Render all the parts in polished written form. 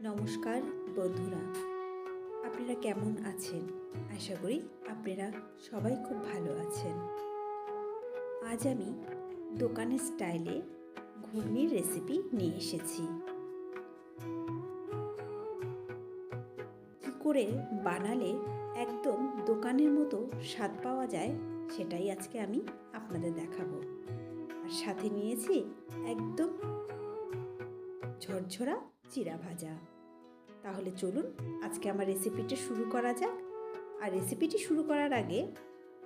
নমস্কার বন্ধুরা, আপনারা কেমন আছেন? আশা করি আপনারা সবাই খুব ভালো আছেন। আজ আমি দোকানের স্টাইলে ঘুগনির রেসিপি নিয়ে এসেছি। কী করে বানালে একদম দোকানের মতো স্বাদ পাওয়া যায় সেটাই আজকে আমি আপনাদের দেখাবো। আর সাথে নিয়েছি একদম ঝরঝরা চিড়া ভাজা। তাহলে চলুন আজকে আমার রেসিপিটা শুরু করা যাক। আর রেসিপিটি শুরু করার আগে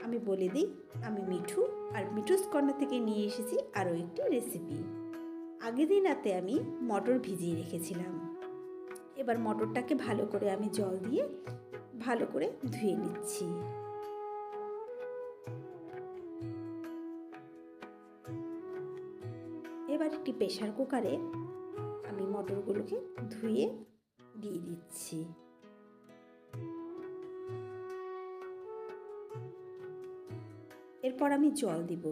আমি বলে দিই, আমি মিঠু, আর মিঠুস কর্নার থেকে নিয়ে এসেছি আরও একটি রেসিপি। আগের দিন রাতে আমি মটর ভিজিয়ে রেখেছিলাম। এবার মটরটাকে ভালো করে আমি জল দিয়ে ভালো করে ধুয়ে নিচ্ছি। এবার একটি প্রেসার কুকারে আমি মটরগুলোকে ধুয়ে দিয়ে দিচ্ছি। এরপর আমি জল দিব,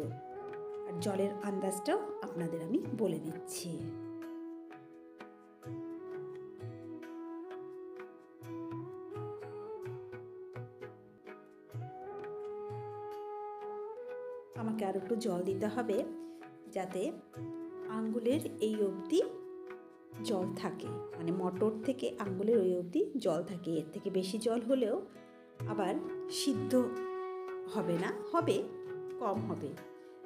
আর জলের আন্দাজটাও আপনাদের আমি বলে দিচ্ছি। আমাকে আর একটু জল দিতে হবে, যাতে আঙ্গুলের এই অবধি জল থাকে, মানে মটর থেকে আঙ্গুলের ওই অবধি জল থাকে। এর থেকে বেশি জল হলেও আবার সিদ্ধ হবে না, হবে কম হবে।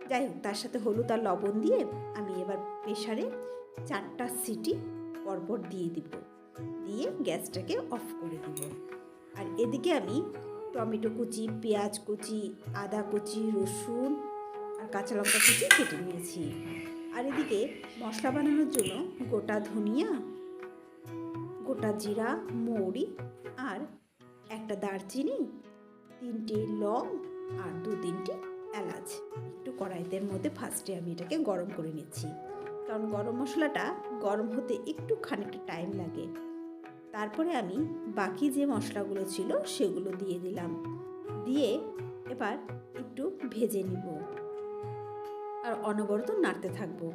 যাই হোক, তার সাথে হলুদ আর লবণ দিয়ে আমি এবার প্রেসারে 4টা সিটি পরপর দিয়ে দিব, দিয়ে গ্যাসটাকে অফ করে দিব। আর এদিকে আমি টমেটো কুচি, পেঁয়াজ কুচি, আদা কুচি, রসুন আর কাঁচা লঙ্কা কুচি কেটে নিয়েছি। আর এদিকে মশলা বানানোর জন্য গোটা ধনিয়া, গোটা জিরা, মৌরি আর একটা দারচিনি, 3টে লং আর 2-3টি এলাচ একটু কড়াইতের মধ্যে ফার্স্টে আমি এটাকে গরম করে নিচ্ছি, কারণ গরম মশলাটা গরম হতে একটু খানিকটা টাইম লাগে। তারপরে আমি বাকি যে মশলাগুলো ছিল সেগুলো দিয়ে দিলাম, দিয়ে এবার একটু ভেজে নিব আর অনবরত নাড়তে থাকবো।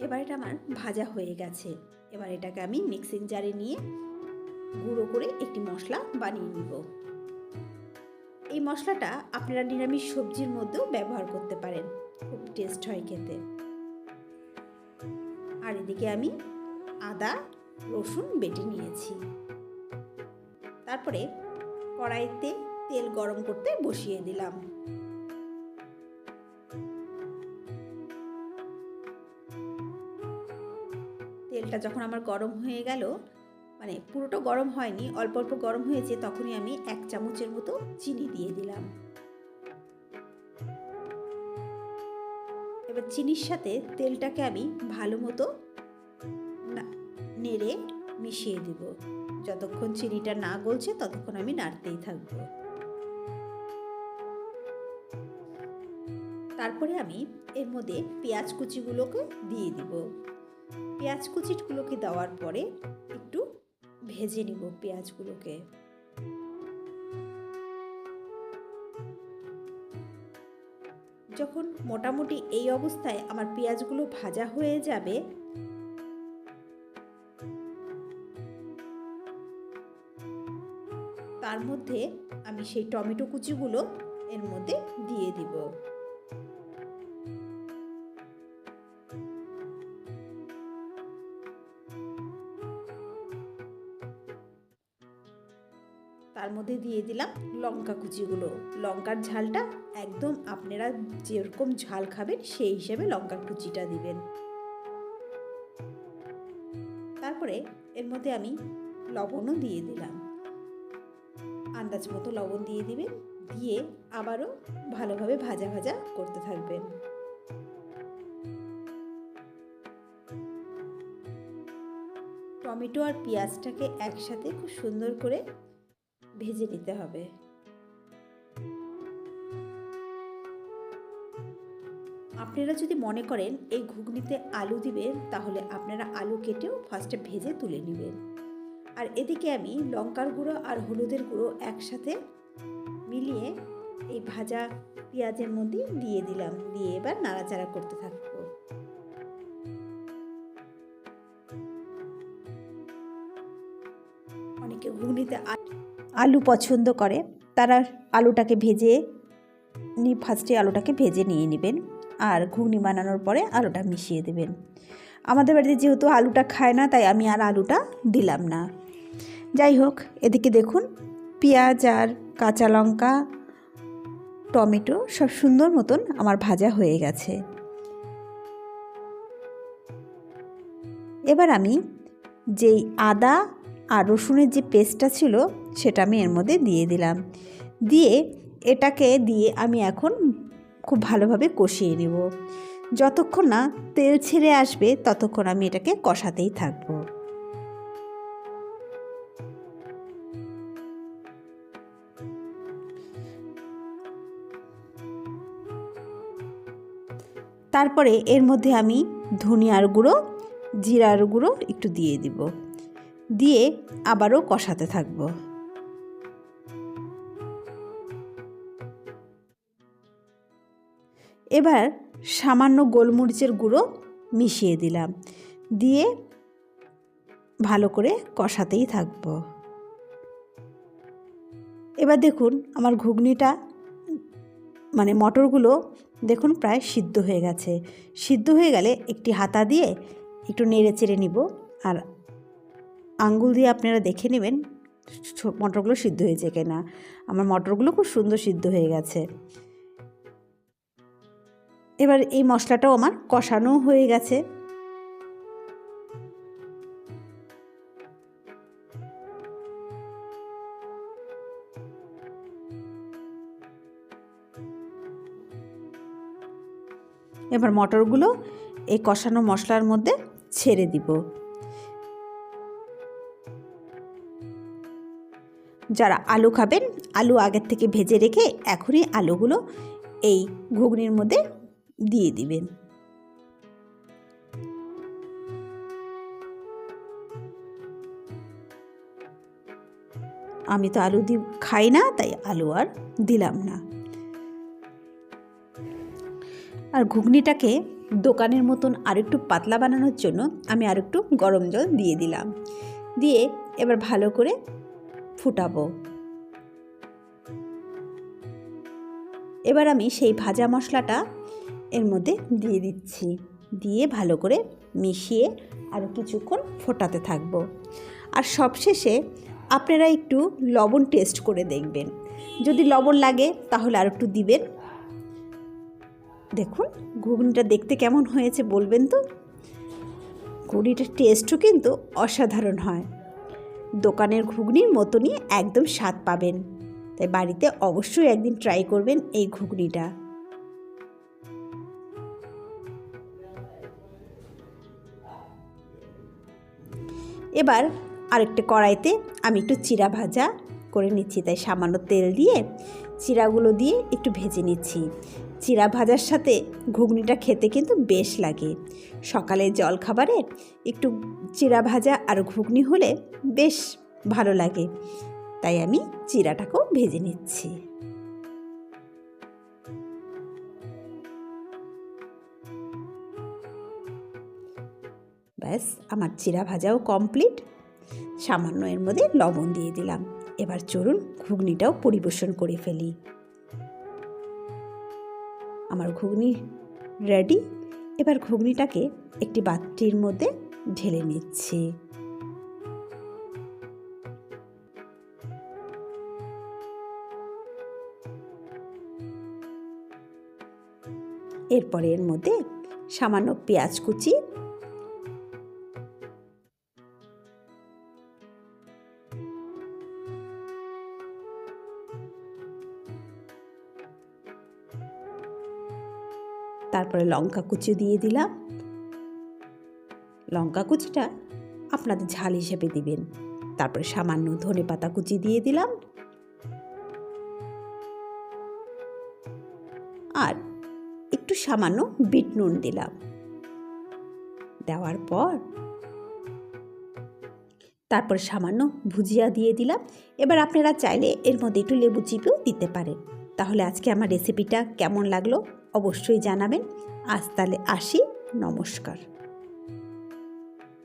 এবার এটা আমার ভাজা হয়ে গেছে। এবার এটাকে আমি মিক্সিং জারে নিয়ে গুঁড়ো করে একটি মশলা বানিয়ে নিব। এই মশলাটা আপনারা নিরামিষ সবজির মধ্যেও ব্যবহার করতে পারেন, খুব টেস্ট হয় খেতে। আর এদিকে আমি আদা রসুন বেটে নিয়েছি। তারপরে কড়াইতে তেল গরম করতে বসিয়ে দিলাম। তেলটা যখন আমার গরম হয়ে গেল, মানে পুরোটা গরম হয়নি, অল্প অল্প গরম হয়েছে, তখনই আমি 1 চামচের মতো চিনি দিয়ে দিলাম। এবার চিনির সাথে তেলটাকে আমি ভালো মতো নেড়ে মিশিয়ে দেব। যতক্ষণ চিনিটা না গলছে ততক্ষণ আমি নাড়তেই থাকব। তারপরে আমি এর মধ্যে পেঁয়াজ কুচিগুলোকে দিয়ে দিব। পেঁয়াজ কুচিগুলোকে দেওয়ার পরে একটু ভেজে নিব পেঁয়াজগুলোকে। যখন মোটামুটি এই অবস্থায় আমার পেঁয়াজগুলো ভাজা হয়ে যাবে, তার মধ্যে আমি সেই টমেটো কুচিগুলো এর মধ্যে দিয়ে দিব। তার মধ্যে দিয়ে দিলাম লঙ্কা কুচিগুলো। লঙ্কার ঝালটা একদম আপনারা যেরকম ঝাল খাবেন সেই হিসেবে লঙ্কার কুচিটা দিবেন। তারপরে এর মধ্যে আমি লবণও দিয়ে দিলাম, আন্দাজ মতো লবণ দিয়ে দিবেন, দিয়ে আবারও ভালোভাবে ভাজা ভাজা করতে থাকবেন। টমেটো আর পেঁয়াজটাকে একসাথে খুব সুন্দর করে ভেজে নিতে হবে। আপনারা যদি মনে করেন এই ঘুগনিতে আলু দিবেন, তাহলে আপনারা আলু কেটেও ফার্স্টে ভেজে তুলে নেবেন। আর এদিকে আমি লঙ্কার গুঁড়ো আর হলুদের গুঁড়ো একসাথে মিলিয়ে এই ভাজা পেঁয়াজের মধ্যে দিয়ে দিলাম, দিয়ে এবার নাড়াচাড়া করতে থাকবো। অনেকে ঘুগনিতে আলু পছন্দ করে, তারা আলুটাকে ভেজে ফার্স্টে আলুটাকে ভেজে নিয়ে নেবেন, আর ঘুগনি বানানোর পরে আলুটা মিশিয়ে দেবেন। আমাদের বাড়িতে যেহেতু আলুটা খায় না, তাই আমি আর আলুটা দিলাম না। যাই হোক, এদিকে দেখুন পেঁয়াজ আর কাঁচা লঙ্কা, টমেটো সব সুন্দর মতন আমার ভাজা হয়ে গেছে। এবার আমি যেই আদা আর রসুনের যে পেস্টটা ছিল সেটা আমি এর মধ্যে দিয়ে দিলাম। দিয়ে এটাকে দিয়ে আমি এখন খুব ভালোভাবে কষিয়ে নেব। যতক্ষণ না তেল ছেড়ে আসবে ততক্ষণ আমি এটাকে কষাতেই থাকবো। তারপরে এর মধ্যে আমি ধনিয়ার গুঁড়ো, জিরার গুঁড়ো একটু দিয়ে দিব, দিয়ে আবারও কষাতে থাকবো। এবার সামান্য গোলমরিচের গুঁড়ো মিশিয়ে দিলাম, দিয়ে ভালো করে কষাতেই থাকবো। এবার দেখুন আমার ঘুগনিটা মানে মটরগুলো দেখুন প্রায় সিদ্ধ হয়ে গেছে। সিদ্ধ হয়ে গেলে একটি হাতা দিয়ে একটু নেড়ে চেড়ে নিব, আর আঙ্গুল দিয়ে আপনারা দেখে নেবেন মটরগুলো সিদ্ধ হয়েছে কিনা। আমার মটরগুলো খুব সুন্দর সিদ্ধ হয়ে গেছে। এবার এই মশলাটাও আমার কষানো হয়ে গেছে। এবার মটরগুলো এই কষানো মশলার মধ্যে ছেড়ে দিব। যারা আলু খাবেন, আলু আগের থেকে ভেজে রেখে এখনই আলুগুলো এই ঘুগনির মধ্যে দিয়ে দিবেন। আমি তো আলু খাই না, তাই আলু আর দিলাম না। আর ঘুগনিটাকে দোকানের মতন আরেকটু পাতলা বানানোর জন্য আমি আরেকটু গরম জল দিয়ে দিলাম, দিয়ে এবার ভালো করে ফুটাবো। এবার আমি সেই ভাজা মশলাটা এর মধ্যে দিয়ে দিচ্ছি, দিয়ে ভালো করে মিশিয়ে আরও কিছুক্ষণ ফোটাতে থাকবো। আর সবশেষে আপনারা একটু লবণ টেস্ট করে দেখবেন, যদি লবণ লাগে তাহলে আর একটু দিবেন। দেখুন ঘুগনিটা দেখতে কেমন হয়েছে বলবেন তো। ঘুগনিটার টেস্টও কিন্তু অসাধারণ হয়, দোকানের ঘুগনির মতনই একদম স্বাদ পাবেন। তাই বাড়িতে অবশ্যই একদিন ট্রাই করবেন এই ঘুগনিটা। এবার আরেকটা কড়াইতে আমি একটু চিড়া ভাজা করে নিচ্ছি, তাই সামান্য তেল দিয়ে চিড়াগুলো দিয়ে একটু ভেজে নিচ্ছি। চিড়া ভাজার সাথে ঘুগনিটা খেতে কিন্তু বেশ লাগে। সকালের জলখাবারে একটু চিড়া ভাজা আর ঘুগনি হলে বেশ ভালো লাগে, তাই আমি চিড়াটাকেও ভেজে নিচ্ছি। ব্যাস আমার চিড়া ভাজাও কমপ্লিট। সামান্য এর মধ্যে লবণ দিয়ে দিলাম। এবার চলুন ঘুগনিটাও পরিবেশন করে ফেলি। আমার ঘুগনি রেডি। এবার ঘুগনিটাকে একটি বাটির মধ্যে ঢেলে নিচ্ছি। এরপরে এর মধ্যে সামান্য পেঁয়াজ কুচি, তারপরে লঙ্কা কুচি দিয়ে দিলাম। লঙ্কা কুচিটা আপনাদের ঝাল হিসেবে দিবেন। তারপরে সামান্য ধনেপাতা কুচি দিয়ে দিলাম, আর একটু সামান্য বিট নুন দিলাম। দেওয়ার পর তারপরে সামান্য ভুজিয়া দিয়ে দিলাম। এবার আপনারা চাইলে এর মধ্যে একটু লেবু চিপেও দিতে পারেন। তাহলে আজকে আমার রেসিপিটা কেমন লাগলো অবশ্যই জানাবেন। আজ তাহলে আসি, নমস্কার।